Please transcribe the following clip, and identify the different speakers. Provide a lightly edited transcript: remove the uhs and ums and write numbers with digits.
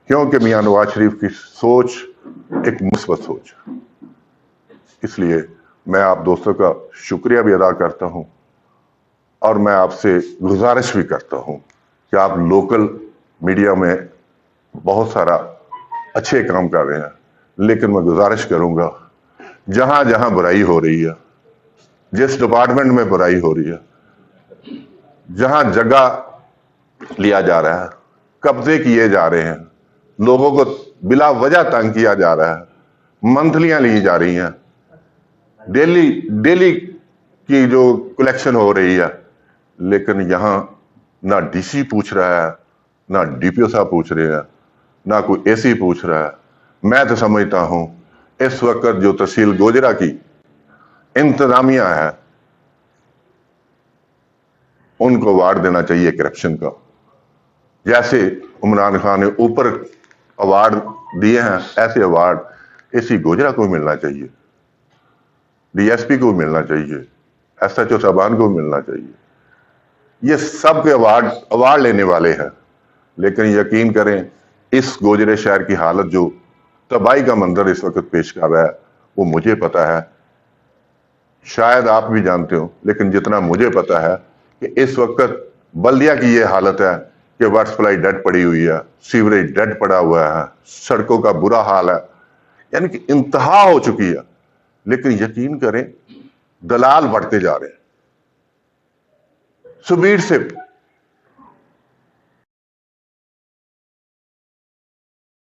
Speaker 1: क्योंकि मियां नवाज शरीफ की सोच एक मुस्बत सोच है। इसलिए मैं आप दोस्तों का शुक्रिया भी अदा करता हूं और मैं आपसे गुजारिश भी करता हूं कि आप लोकल मीडिया में बहुत सारा अच्छे काम कर रहे हैं, लेकिन मैं गुजारिश करूंगा जहां जहां बुराई हो रही है, जिस डिपार्टमेंट में बुराई हो रही है, जहां जगह लिया जा रहा है, कब्जे किए जा रहे हैं, लोगों को बिला वजह तंग किया जा रहा है, मंथलियां ली जा रही हैं, डेली की जो कलेक्शन हो रही है, लेकिन यहां ना डीसी पूछ रहा है, ना डीपीओ साहब पूछ रहे हैं, ना कोई एसी पूछ रहा है। मैं तो समझता हूं इस वक्त जो तहसील गोजरा की इंतजामिया है, उनको अवार्ड देना चाहिए करप्शन का। जैसे इमरान खान ने ऊपर अवार्ड दिए हैं, ऐसे अवार्ड एसी गोजरा को मिलना चाहिए, डीएसपी को मिलना चाहिए, एसएचओ साहबान को मिलना चाहिए। ये सब के अवार्ड लेने वाले हैं, लेकिन यकीन करें इस गोजरे शहर की हालत जो तबाही का मंजर इस वक्त पेश कर रहा है, वो मुझे पता है, शायद आप भी जानते हो, लेकिन जितना मुझे पता है कि इस वक्त बल्दिया की ये हालत है कि वाटर सप्लाई डेड पड़ी हुई है, सीवरेज डेड पड़ा हुआ है, सड़कों का बुरा हाल है, यानी कि इंतहा हो चुकी है। लेकिन यकीन करें दलाल बढ़ते जा रहे हैं, सुबीर से